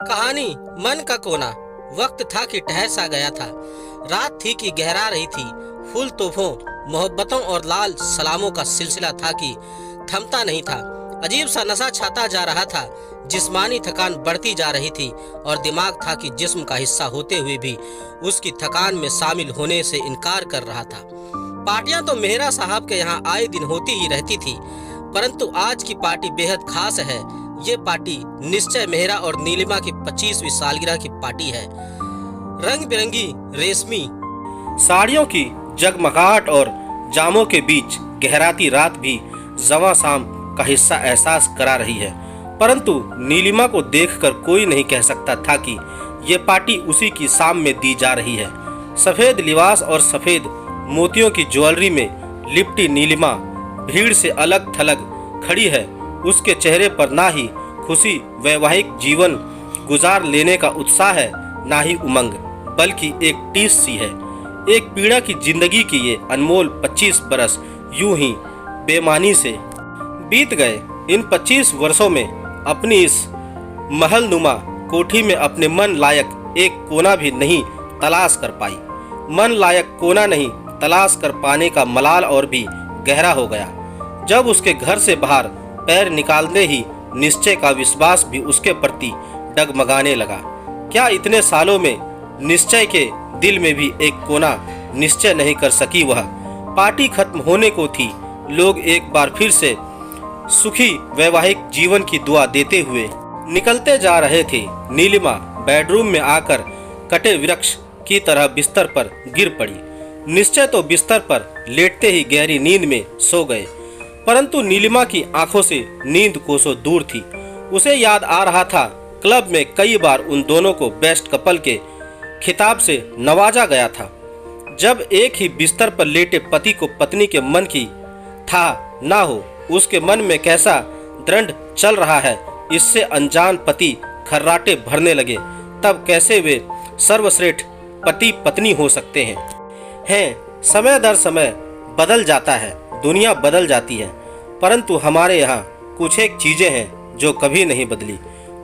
कहानी मन का कोना। वक्त था कि ठहर सा गया था। रात थी कि गहरा रही थी। फूल तोहफों, मोहब्बतों और लाल सलामों का सिलसिला था कि थमता नहीं था। अजीब सा नशा छाता जा रहा था। जिस्मानी थकान बढ़ती जा रही थी और दिमाग था कि जिस्म का हिस्सा होते हुए भी उसकी थकान में शामिल होने से इनकार कर रहा था। पार्टियां तो मेहरा साहब के यहाँ आए दिन होती ही रहती थी, परंतु आज की पार्टी बेहद खास है। ये पार्टी निश्चय मेहरा और नीलिमा की 25वीं सालगिरह की पार्टी है। रंग बिरंगी रेशमी साड़ियों की जगमगाहट और जामों के बीच गहराती रात भी जवां शाम का हिस्सा एहसास करा रही है। परंतु नीलिमा को देखकर कोई नहीं कह सकता था कि ये पार्टी उसी की शाम में दी जा रही है। सफेद लिबास और सफेद मोतियों की ज्वेलरी में लिपटी नीलिमा भीड़ से अलग थलग खड़ी है। उसके चेहरे पर ना ही खुशी वैवाहिक जीवन गुजार लेने का उत्साह है, ना ही उमंग, बल्कि एक टीस सी है। एक पीड़ा की जिंदगी की ये अनमोल 25 बरस यूं ही बेमानी से बीत गए। इन 25 वर्षों में अपनी इस महलनुमा कोठी में अपने मन लायक एक कोना भी नहीं तलाश कर पाई। मन लायक कोना नहीं तलाश कर पाने का मलाल और भी गहरा हो गया। जब उसके घर से बाहर पैर निकालने ही निश्चय का विश्वास भी उसके प्रति डगमगाने लगा। क्या इतने सालों में निश्चय के दिल में भी एक कोना निश्चय नहीं कर सकी? वह पार्टी खत्म होने को थी। लोग एक बार फिर से सुखी वैवाहिक जीवन की दुआ देते हुए निकलते जा रहे थे। नीलिमा बेडरूम में आकर कटे वृक्ष की तरह बिस्तर पर गिर पड़ी। निश्चय तो बिस्तर पर लेटते ही गहरी नींद में सो गए, परंतु नीलिमा की आंखों से नींद कोसों दूर थी। उसे याद आ रहा था क्लब में कई बार उन दोनों को बेस्ट कपल के खिताब से नवाजा गया था। जब एक ही बिस्तर पर लेटे पति को पत्नी के मन की था ना हो, उसके मन में कैसा दृढ़ चल रहा है, इससे अनजान पति खर्राटे भरने लगे। तब कैसे वे सर्वश्रेष्ठ पति पत्नी हो सकते हैं? समय दर समय बदल जाता है, दुनिया बदल जाती है, परंतु हमारे यहाँ कुछ एक चीजें हैं जो कभी नहीं बदली।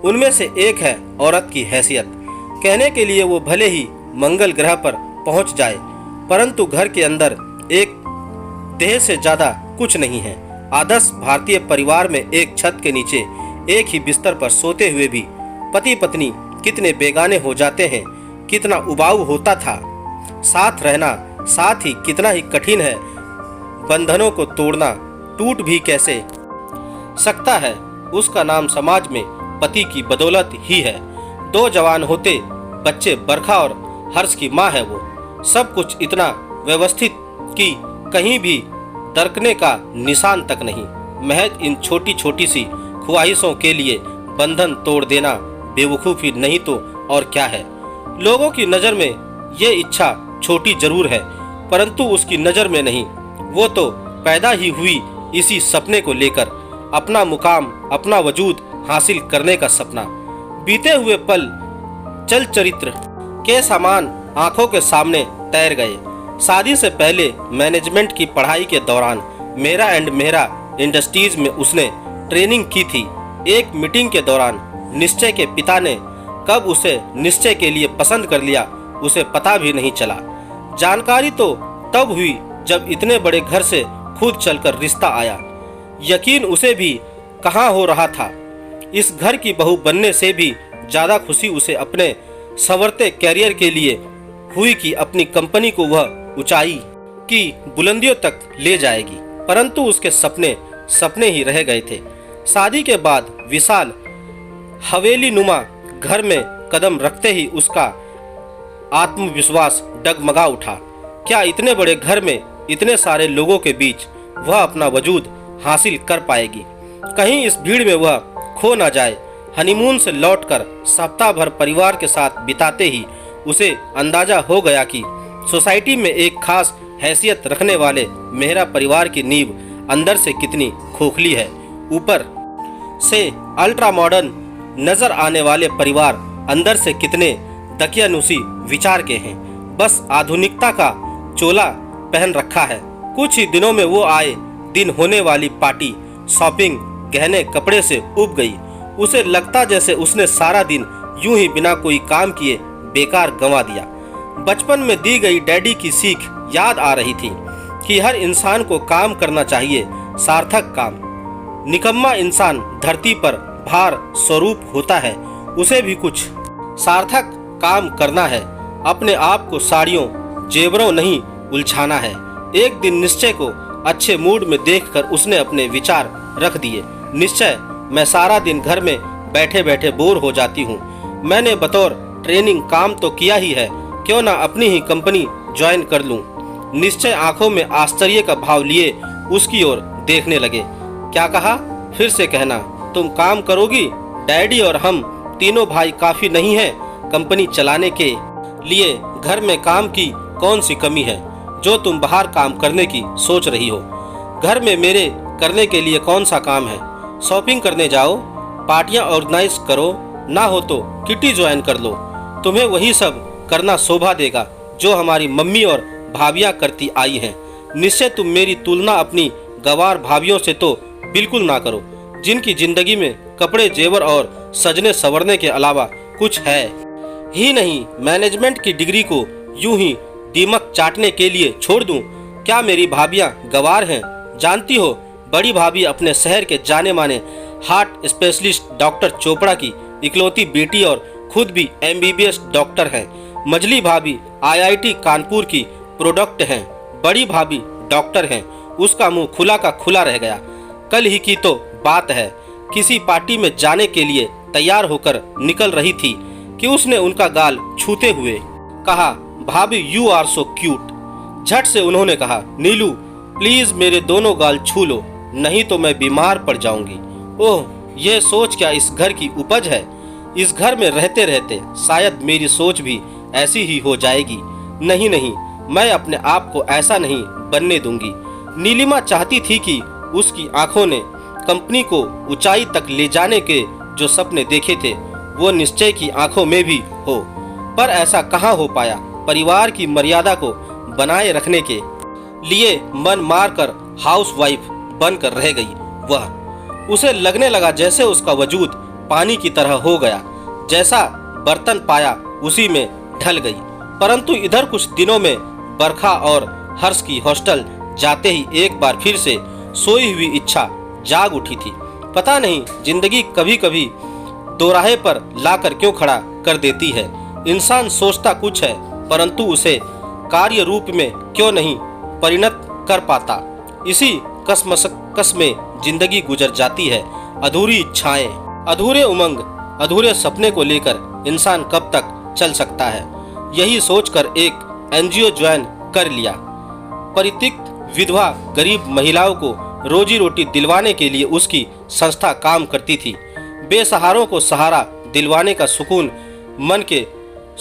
उनमें से एक है औरत की हैसियत। कहने के लिए वो भले ही मंगल ग्रह पर पहुंच जाए, परंतु घर के अंदर एक देह से ज्यादा कुछ नहीं है। आदर्श भारतीय परिवार में एक छत के नीचे एक ही बिस्तर पर सोते हुए भी पति पत्नी कितने बेगाने हो जाते हैं। कितना उबाऊ होता था साथ रहना, साथ ही कितना ही कठिन है बंधनों को तोड़ना। टूट भी कैसे सकता है? उसका नाम समाज में पति की बदौलत ही है। दो जवान होते बच्चे बरखा और हर्ष की माँ है वो। सब कुछ इतना व्यवस्थित कि कहीं भी दरकने का निशान तक नहीं। महज इन छोटी छोटी सी ख्वाहिशों के लिए बंधन तोड़ देना बेवकूफ़ी नहीं तो और क्या है। लोगों की नज़र में ये इच्छा छोटी जरूर है, परंतु उसकी नज़र में नहीं। वो तो पैदा ही हुई इसी सपने को लेकर, अपना मुकाम, अपना वजूद हासिल करने का सपना। बीते हुए पल चल चरित्र के समान आंखों के सामने तैर गए। शादी से पहले मैनेजमेंट की पढ़ाई के दौरान मेहरा एंड मेहरा इंडस्ट्रीज में उसने ट्रेनिंग की थी। एक मीटिंग के दौरान निश्चय के पिता ने कब उसे निश्चय के लिए पसंद कर लिया, उसे पता भी नहीं चला। जानकारी तो तब हुई जब इतने बड़े घर से खुद चलकर रिश्ता आया। यकीन उसे भी कहाँ हो रहा था। इस घर की बहू बनने से भी ज़्यादा खुशी उसे अपने संवरते कैरियर के लिए हुई कि अपनी कंपनी को वह ऊंचाई की बुलंदियों तक ले जाएगी। परंतु उसके सपने सपने ही रह गए थे। शादी के बाद विशाल हवेली नुमा घर में कदम रखते ही उसका आत्मविश्वास डगमगा उठा। क्या इतने बड़े घर में इतने सारे लोगों के बीच वह अपना वजूद हासिल कर पाएगी? कहीं इस भीड़ में वह खो ना जाए। हनीमून से लौटकर सप्ताह भर परिवार के साथ बिताते ही उसे अंदाजा हो गया कि सोसाइटी में एक खास हैसियत रखने वाले मेहरा परिवार की नींव अंदर से कितनी खोखली है। ऊपर से अल्ट्रा मॉडर्न नजर आने वाले परिवार अंदर से कितने दकियानुसी विचार के हैं। बस आधुनिकता का चोला पहन रखा है। कुछ ही दिनों में वो आए दिन होने वाली पार्टी शॉपिंग गहने कपड़े से उब गई। उसे लगता जैसे उसने सारा दिन यूं ही बिना कोई काम किए बेकार गंवा दिया। बचपन में दी गई डैडी की सीख याद आ रही थी कि हर इंसान को काम करना चाहिए, सार्थक काम। निकम्मा इंसान धरती पर भार स्वरूप होता है, उसे भी कुछ सार्थक काम करना है। अपने आप को साड़ियों जेवरों नहीं उलझाना है। एक दिन निश्चय को अच्छे मूड में देखकर उसने अपने विचार रख दिए। निश्चय, मैं सारा दिन घर में बैठे बैठे बोर हो जाती हूँ। मैंने बतौर ट्रेनिंग काम तो किया ही है, क्यों ना अपनी ही कंपनी ज्वाइन कर लूँ। निश्चय आंखों में आश्चर्य का भाव लिए उसकी ओर देखने लगे। क्या कहा? फिर से कहना। तुम काम करोगी? डैडी और हम तीनों भाई काफी नहीं है कंपनी चलाने के लिए? घर में काम की कौन सी कमी है जो तुम बाहर काम करने की सोच रही हो? घर में मेरे करने के लिए कौन सा काम है? शॉपिंग करने जाओ, पार्टियां ऑर्गेनाइज करो, ना हो तो किटी ज्वाइन कर लो। तुम्हें वही सब करना शोभा देगा जो हमारी मम्मी और भाभियां करती आई हैं। निश्चय तुम मेरी तुलना अपनी गवार भाभियों से तो बिल्कुल ना करो, जिनकी जिंदगी में कपड़े जेवर और सजने संवरने के अलावा कुछ है ही नहीं। मैनेजमेंट की डिग्री को यूं ही दीमक चाटने के लिए छोड़ दूं? क्या मेरी भाभियां गवार हैं? जानती हो, बड़ी भाभी अपने शहर के जाने माने हार्ट स्पेशलिस्ट डॉक्टर चोपड़ा की इकलौती बेटी और खुद भी MBBS डॉक्टर हैं। मझली भाभी IIT कानपुर की प्रोडक्ट हैं। बड़ी भाभी डॉक्टर हैं। उसका मुंह खुला का खुला रह गया। कल ही की तो बात है, किसी पार्टी में जाने के लिए तैयार होकर निकल रही थी कि उसने उनका गाल छूते हुए कहा, भाभी यू आर सो क्यूट। झट से उन्होंने कहा, नीलू प्लीज मेरे दोनों गाल छू लो, नहीं तो मैं बीमार पड़ जाऊंगी। ओह, यह सोच क्या इस घर की उपज है? इस घर में रहते रहते शायद मेरी सोच भी ऐसी ही हो जाएगी। नहीं नहीं, मैं अपने आप को ऐसा नहीं बनने दूंगी। नीलिमा चाहती थी कि उसकी आंखों ने कंपनी को ऊंचाई तक ले जाने के जो सपने देखे थे वो निश्चय की आंखों में भी हो, पर ऐसा कहाँ हो पाया। परिवार की मर्यादा को बनाए रखने के लिए मन मारकर हाउसवाइफ बनकर रह गई वह। उसे लगने लगा जैसे उसका वजूद पानी की तरह हो गया, जैसा बर्तन पाया उसी में ढल गई। परंतु इधर कुछ दिनों में बरखा और हर्ष की हॉस्टल जाते ही एक बार फिर से सोई हुई इच्छा जाग उठी थी। पता नहीं जिंदगी कभी कभी दोराहे पर लाकर क्यों खड़ा कर देती है। इंसान सोचता कुछ है परंतु उसे कार्य रूप में क्यों नहीं परिणत कर पाता। इसी कसमकस में जिंदगी गुजर जाती है। अधूरी इच्छाएं, अधूरे उमंग, अधूरे सपने को लेकर इंसान कब तक चल सकता है। यही सोचकर एक NGO ज्वाइन कर लिया। परित्यक्त विधवा गरीब महिलाओं को रोजी रोटी दिलवाने के लिए उसकी संस्था काम करती थी। बेसहारों को सहारा दिलवाने का सुकून मन के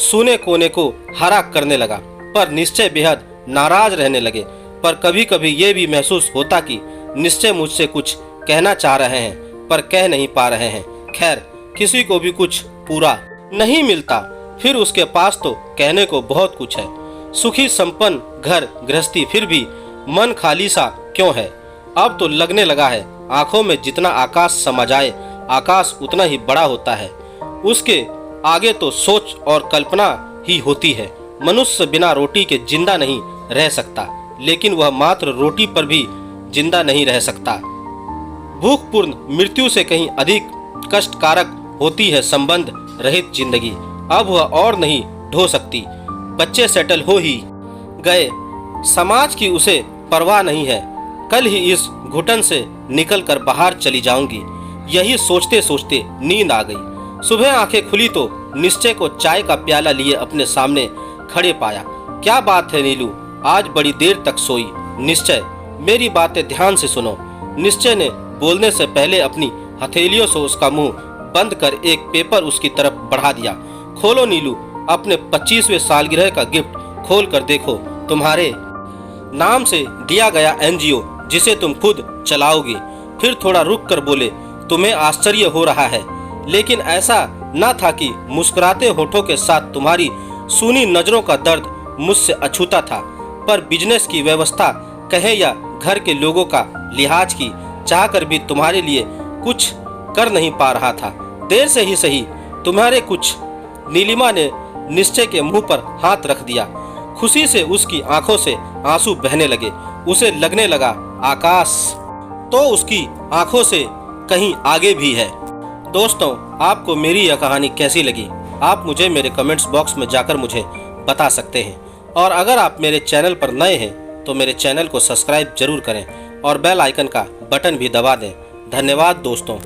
सूने कोने को हरा करने लगा। पर निश्चय बेहद नाराज रहने लगे। पर कभी कभी ये भी महसूस होता कि निश्चय मुझसे कुछ कहना चाह रहे हैं पर कह नहीं पा रहे हैं। खैर, किसी को भी कुछ पूरा नहीं मिलता, फिर उसके पास तो कहने को बहुत कुछ है। सुखी संपन्न घर गृहस्थी, फिर भी मन खाली सा क्यों है। अब तो लगने लगा है आंखों में जितना आकाश समा जाए आकाश उतना ही बड़ा होता है। उसके आगे तो सोच और कल्पना ही होती है। मनुष्य बिना रोटी के जिंदा नहीं रह सकता, लेकिन वह मात्र रोटी पर भी जिंदा नहीं रह सकता। भूखपूर्ण मृत्यु से कहीं अधिक कष्टकारक होती है संबंध रहित जिंदगी। अब वह और नहीं ढो सकती। बच्चे सेटल हो ही गए, समाज की उसे परवाह नहीं है। कल ही इस घुटन से निकलकर बाहर चली जाऊंगी। यही सोचते सोचते नींद आ गई। सुबह आंखें खुली तो निश्चय को चाय का प्याला लिए अपने सामने खड़े पाया। क्या बात है नीलू, आज बड़ी देर तक सोई? निश्चय, मेरी बातें ध्यान से सुनो। निश्चय ने बोलने से पहले अपनी हथेलियों से उसका मुंह बंद कर एक पेपर उसकी तरफ बढ़ा दिया। खोलो नीलू, अपने 25वें सालगिरह का गिफ्ट खोल कर देखो। तुम्हारे नाम से दिया गया NGO जिसे तुम खुद चलाओगी। फिर थोड़ा रुक कर बोले, तुम्हें आश्चर्य हो रहा है, लेकिन ऐसा न था कि मुस्कुराते होठों के साथ तुम्हारी सूनी नजरों का दर्द मुझसे अछूता था, पर बिजनेस की व्यवस्था कहे या घर के लोगों का लिहाज की चाहकर भी तुम्हारे लिए कुछ कर नहीं पा रहा था। देर से ही सही तुम्हारे कुछ नीलिमा ने निश्चय के मुंह पर हाथ रख दिया। खुशी से उसकी आंखों से आंसू बहने लगे। उसे लगने लगा आकाश तो उसकी आंखों से कहीं आगे भी है। दोस्तों, आपको मेरी यह कहानी कैसी लगी आप मुझे मेरे कमेंट्स बॉक्स में जाकर मुझे बता सकते हैं। और अगर आप मेरे चैनल पर नए हैं तो मेरे चैनल को सब्सक्राइब जरूर करें और बेल आइकन का बटन भी दबा दें। धन्यवाद दोस्तों।